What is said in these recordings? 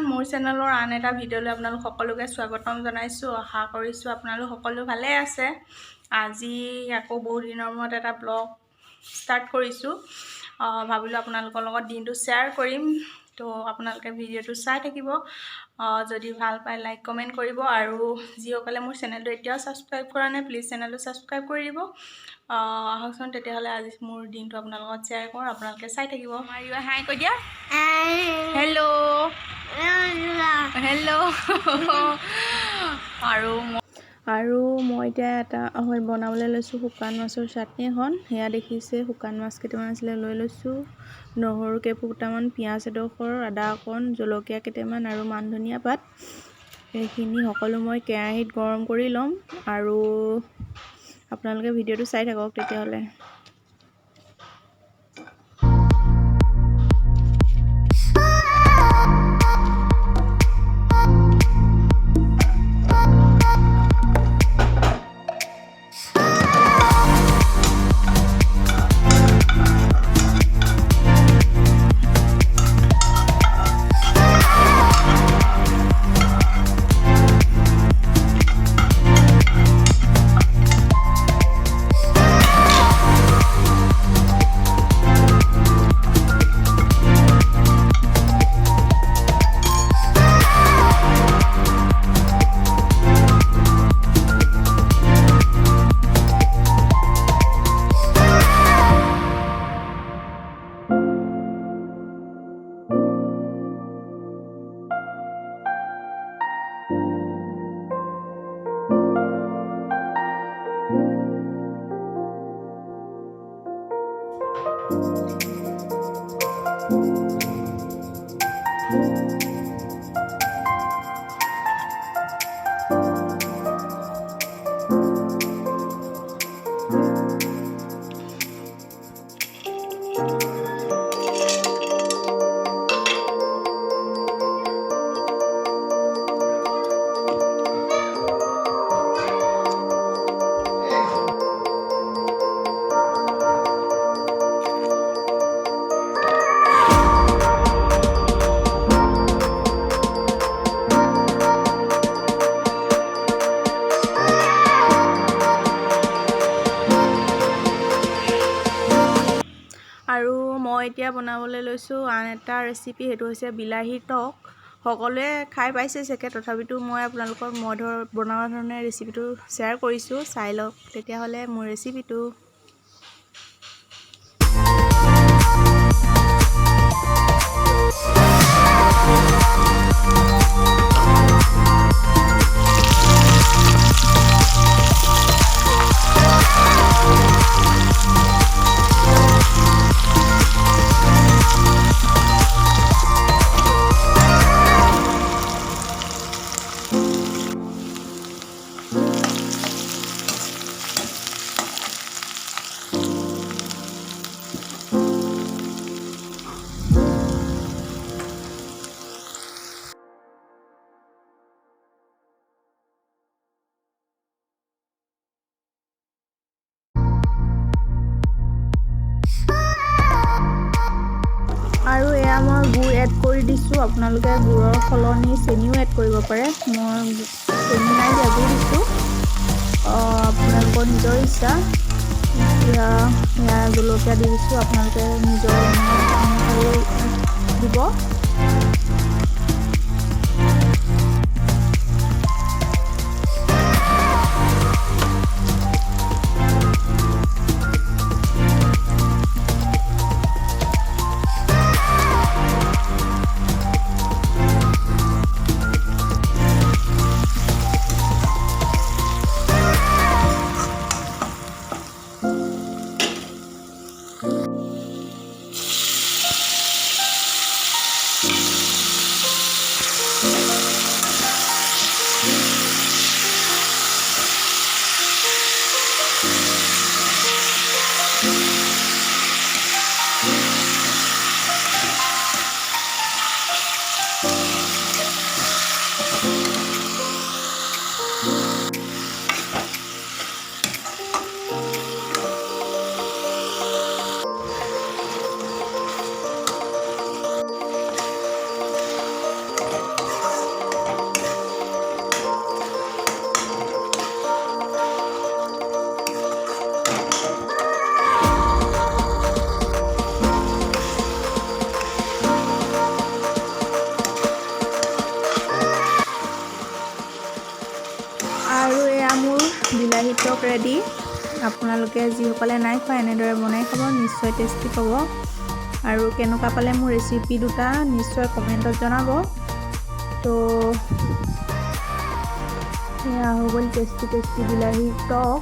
মোৰ চেনেলৰ আন এটা ভিডিঅ'লৈ আপোনালোক সকলোকে স্বাগতম জনাইছোঁ। আশা কৰিছোঁ আপোনালোক সকলো ভালে আছে। আজি আকৌ বহু দিনৰ মূৰত এটা ব্লগ ষ্টাৰ্ট কৰিছোঁ। ভাবিলোঁ আপোনালোকৰ লগত দিনটো শ্বেয়াৰ কৰিম। তো আপোনালোকে ভিডিঅ'টো চাই থাকিব। যদি ভাল পায় লাইক কমেণ্ট কৰিব, আৰু যিসকলে মোৰ চেনেলটো এতিয়াও ছাবস্ক্ৰাইব কৰা নাই প্লিজ চেনেলটো ছাবস্ক্ৰাইব কৰি দিব। আহকচোন তেতিয়াহ'লে আজি মোৰ দিনটো আপোনাৰ লগত শ্বেয়াৰ কৰোঁ, আপোনালোকে চাই থাকিব। মাৰিবা হাই কৈ দিয়া, হেল্ল' হেল্ল'। আৰু মই এতিয়া এটা বনাবলৈ লৈছোঁ শুকান মাছৰ চাটনি এখন। সেয়া দেখিছে, শুকান মাছ কেইটামান আছিলে লৈ লৈছোঁ, নহৰু কেইফুটামান, পিঁয়াজ এডোখৰ, আদা অকণ, জলকীয়া কেইটামান আৰু মান ধনিয়া পাত। সেইখিনি সকলো মই কেৰাহীত গৰম কৰি ল'ম, আৰু আপোনালোকে ভিডিঅ'টো চাই থাকক তেতিয়াহ'লে। আৰু মই এতিয়া বনাবলৈ লৈছোঁ আন এটা ৰেচিপি, সেইটো হৈছে বিলাহীৰ টক। সকলোৱে খাই পাইছে চাগে, তথাপিতো মই আপোনালোকক বনোৱা ধৰণে ৰেচিপিটো শ্বেয়াৰ কৰিছোঁ, চাই লওক তেতিয়াহ'লে মোৰ ৰেচিপিটো। আৰু এয়া মই গুড় এড কৰি দিছোঁ, আপোনালোকে গুড়ৰ সলনি চেনিও এড কৰিব পাৰে। মই চেনি নাই দিয়া, গুড় দিছোঁ, আপোনালোকৰ নিজৰ ইচ্ছা। এতিয়া সেয়া জলকীয়া দি দিছোঁ, আপোনালোকে নিজৰ অনুসৰি দিব। বিলাহী টক ৰেডি। আপোনালোকে যিসকলে নাই খোৱা এনেদৰে বনাই খাব, নিশ্চয় টেষ্টি পাব। আৰু কেনেকুৱা পালে মোৰ ৰেচিপি দুটা নিশ্চয় কমেণ্টত জনাব। তো সেয়া হৈ গ'ল টেষ্টি বিলাহী টক।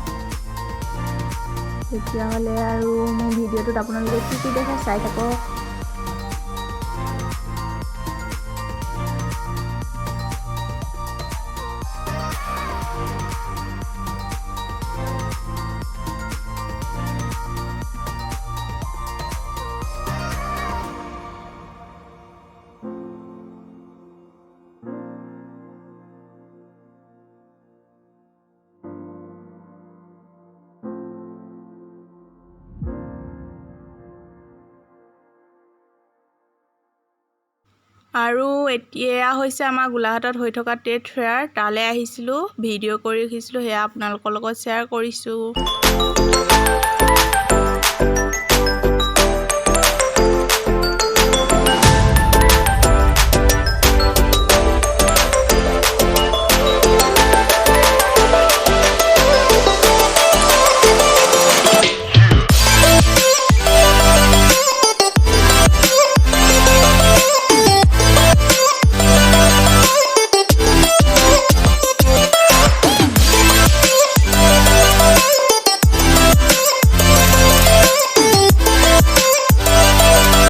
তেতিয়াহ'লে আৰু মোৰ ভিডিঅ'টোত আপোনালোকে কি দেখে চাই থাকক। আৰু এতিয়া হৈছে আমাৰ গোলাঘাটত হৈ থকা ট্ৰেড ফেয়াৰ। তালৈ আহিছিলোঁ, ভিডিঅ' কৰি ৰাখিছিলোঁ, সেয়া আপোনালোকৰ লগত শ্বেয়াৰ কৰিছোঁ।